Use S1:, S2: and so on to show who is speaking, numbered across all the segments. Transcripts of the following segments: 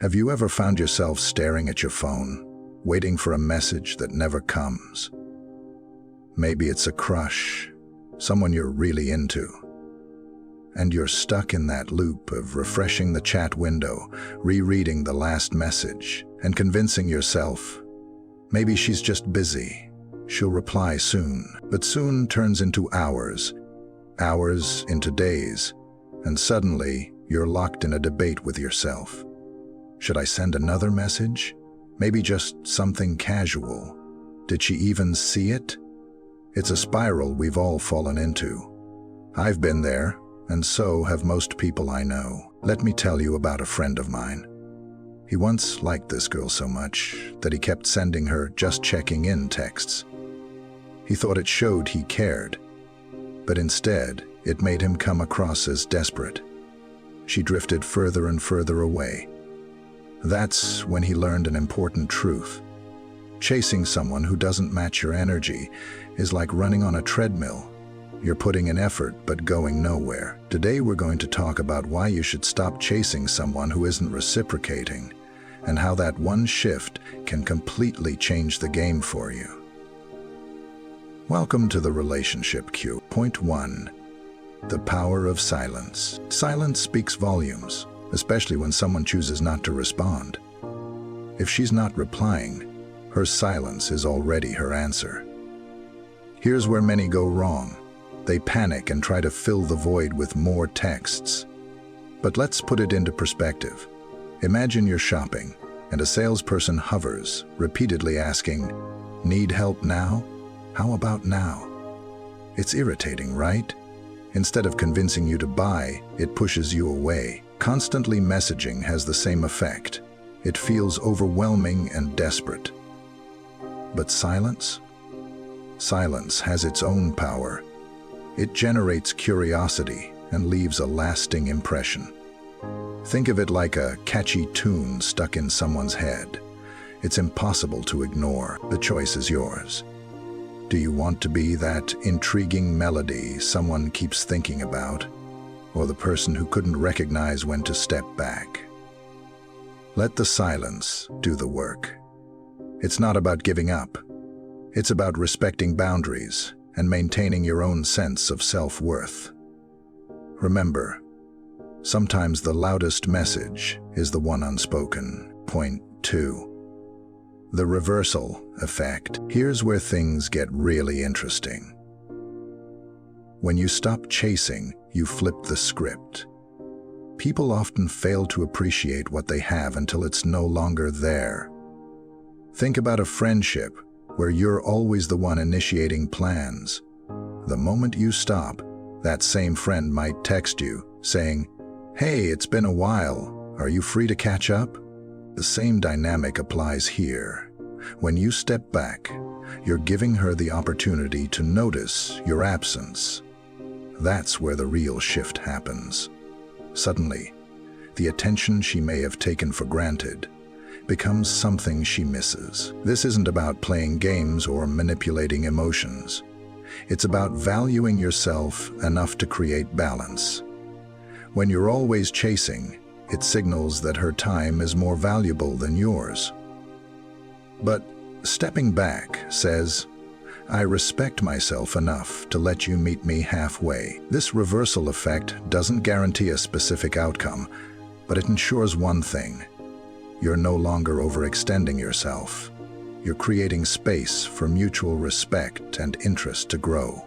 S1: Have you ever found yourself staring at your phone, waiting for a message that never comes? Maybe it's a crush, someone you're really into, and you're stuck in that loop of refreshing the chat window, rereading the last message, and convincing yourself, maybe she's just busy, she'll reply soon. But soon turns into hours, hours into days, and suddenly you're locked in a debate with yourself. Should I send another message? Maybe just something casual. Did she even see it? It's a spiral we've all fallen into. I've been there, and so have most people I know. Let me tell you about a friend of mine. He once liked this girl so much that he kept sending her just checking in texts. He thought it showed he cared, but instead it made him come across as desperate. She drifted further and further away. That's when he learned an important truth. Chasing someone who doesn't match your energy is like running on a treadmill. You're putting in effort but going nowhere. Today we're going to talk about why you should stop chasing someone who isn't reciprocating, and how that one shift can completely change the game for you. Welcome to the Relationship Cue. Point 1. The power of silence. Silence speaks volumes, especially when someone chooses not to respond. If she's not replying, her silence is already her answer. Here's where many go wrong. They panic and try to fill the void with more texts. But let's put it into perspective. Imagine you're shopping, and a salesperson hovers, repeatedly asking, "Need help now? How about now?" It's irritating, right? Instead of convincing you to buy, it pushes you away. Constantly messaging has the same effect. It feels overwhelming and desperate. But silence? Silence has its own power. It generates curiosity and leaves a lasting impression. Think of it like a catchy tune stuck in someone's head. It's impossible to ignore. The choice is yours. Do you want to be that intriguing melody someone keeps thinking about, or the person who couldn't recognize when to step back? Let the silence do the work. It's not about giving up. It's about respecting boundaries and maintaining your own sense of self-worth. Remember, sometimes the loudest message is the one unspoken. Point 2. The reversal effect. Here's where things get really interesting. When you stop chasing, you flip the script. People often fail to appreciate what they have until it's no longer there. Think about a friendship where you're always the one initiating plans. The moment you stop, that same friend might text you, saying, "Hey, it's been a while. Are you free to catch up?" The same dynamic applies here. When you step back, you're giving her the opportunity to notice your absence. That's where the real shift happens. Suddenly, the attention she may have taken for granted becomes something she misses. This isn't about playing games or manipulating emotions. It's about valuing yourself enough to create balance. When you're always chasing, it signals that her time is more valuable than yours. But stepping back says, "I respect myself enough to let you meet me halfway." This reversal effect doesn't guarantee a specific outcome, but it ensures one thing. You're no longer overextending yourself. You're creating space for mutual respect and interest to grow.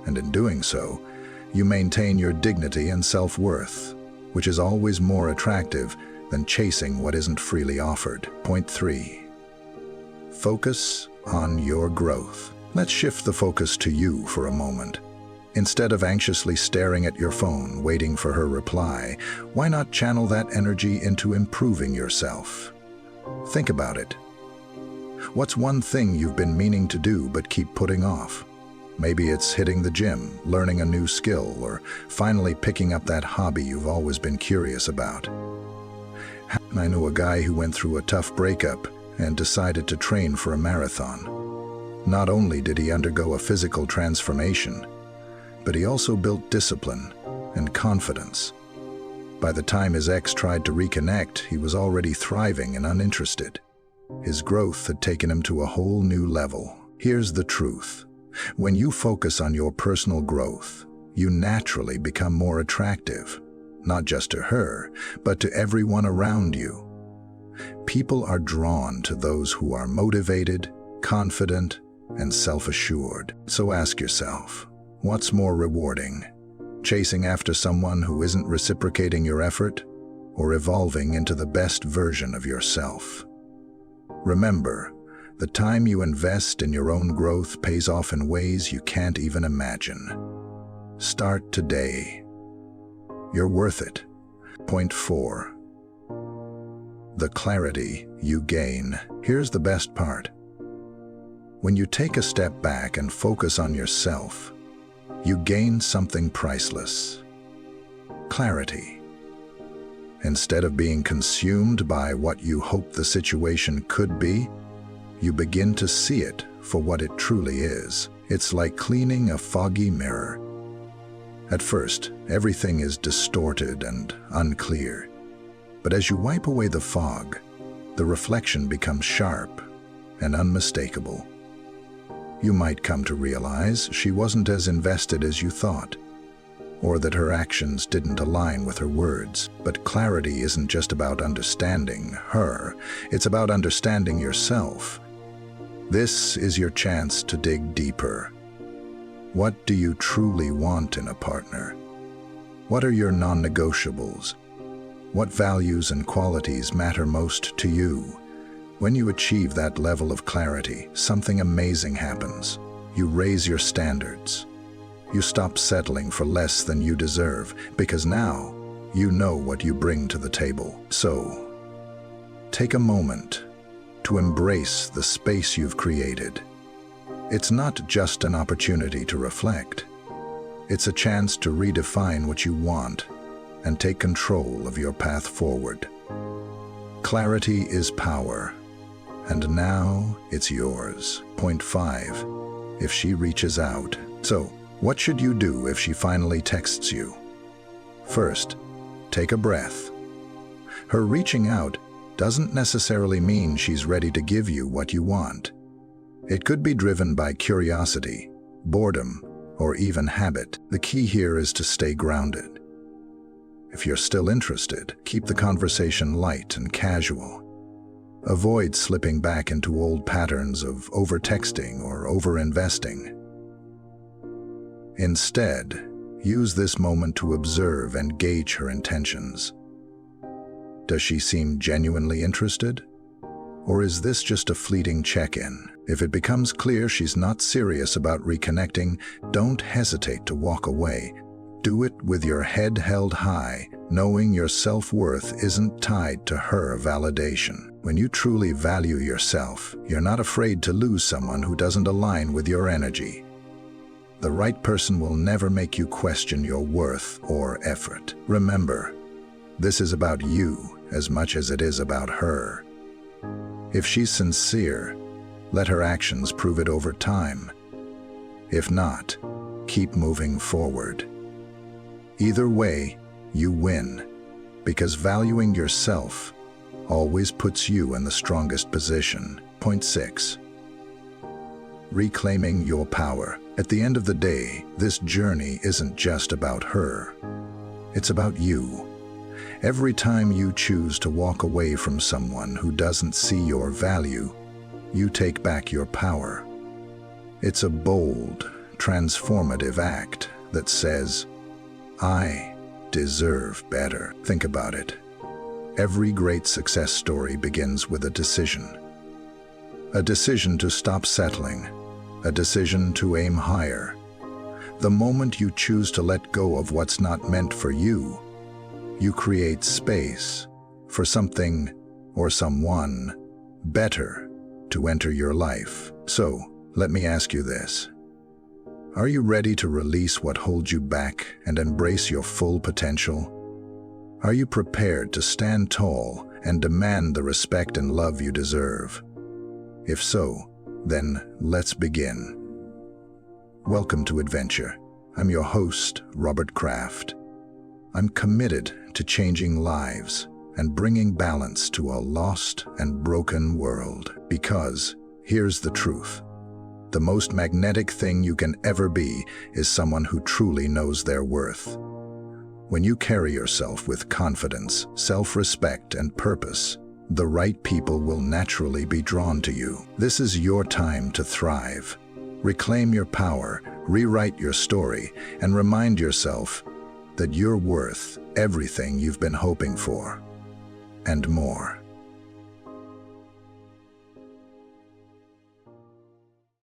S1: And in doing so, you maintain your dignity and self-worth, which is always more attractive than chasing what isn't freely offered. Point 3. Focus on your growth. Let's shift the focus to you for a moment. Instead of anxiously staring at your phone, waiting for her reply, why not channel that energy into improving yourself? Think about it. What's one thing you've been meaning to do but keep putting off? Maybe it's hitting the gym, learning a new skill, or finally picking up that hobby you've always been curious about. I know a guy who went through a tough breakup and decided to train for a marathon. Not only did he undergo a physical transformation, but he also built discipline and confidence. By the time his ex tried to reconnect, he was already thriving and uninterested. His growth had taken him to a whole new level. Here's the truth. When you focus on your personal growth, you naturally become more attractive, not just to her, but to everyone around you. People are drawn to those who are motivated, confident, and self-assured. So ask yourself, what's more rewarding? Chasing after someone who isn't reciprocating your effort, or evolving into the best version of yourself? Remember, the time you invest in your own growth pays off in ways you can't even imagine. Start today. You're worth it. Point 4. The clarity you gain. Here's the best part. When you take a step back and focus on yourself, you gain something priceless. Clarity. Instead of being consumed by what you hope the situation could be, you begin to see it for what it truly is. It's like cleaning a foggy mirror. At first, everything is distorted and unclear. But as you wipe away the fog, the reflection becomes sharp and unmistakable. You might come to realize she wasn't as invested as you thought, or that her actions didn't align with her words. But clarity isn't just about understanding her, it's about understanding yourself. This is your chance to dig deeper. What do you truly want in a partner? What are your non-negotiables? What values and qualities matter most to you? When you achieve that level of clarity, something amazing happens. You raise your standards. You stop settling for less than you deserve, because now you know what you bring to the table. So, take a moment to embrace the space you've created. It's not just an opportunity to reflect. It's a chance to redefine what you want and take control of your path forward. Clarity is power, and now it's yours. Point 5. If she reaches out. So, what should you do if she finally texts you? First, take a breath. Her reaching out doesn't necessarily mean she's ready to give you what you want. It could be driven by curiosity, boredom, or even habit. The key here is to stay grounded. If you're still interested, keep the conversation light and casual. Avoid slipping back into old patterns of overtexting or overinvesting. Instead, use this moment to observe and gauge her intentions. Does she seem genuinely interested? Or is this just a fleeting check-in? If it becomes clear she's not serious about reconnecting, don't hesitate to walk away. Do it with your head held high, knowing your self-worth isn't tied to her validation. When you truly value yourself, you're not afraid to lose someone who doesn't align with your energy. The right person will never make you question your worth or effort. Remember, this is about you as much as it is about her. If she's sincere, let her actions prove it over time. If not, keep moving forward. Either way, you win, because valuing yourself always puts you in the strongest position. Point 6. Reclaiming your power. At the end of the day, this journey isn't just about her. It's about you. Every time you choose to walk away from someone who doesn't see your value, you take back your power. It's a bold, transformative act that says, I deserve better. Think about it. Every great success story begins with a decision. A decision to stop settling. A decision to aim higher. The moment you choose to let go of what's not meant for you, you create space for something or someone better to enter your life. So, let me ask you this. Are you ready to release what holds you back and embrace your full potential? Are you prepared to stand tall and demand the respect and love you deserve? If so, then let's begin. Welcome to Adventure. I'm your host, Robert Kraft. I'm committed to changing lives and bringing balance to a lost and broken world. Because here's the truth. The most magnetic thing you can ever be is someone who truly knows their worth. When you carry yourself with confidence, self-respect, and purpose, the right people will naturally be drawn to you. This is your time to thrive. Reclaim your power, rewrite your story, and remind yourself that you're worth everything you've been hoping for, and more.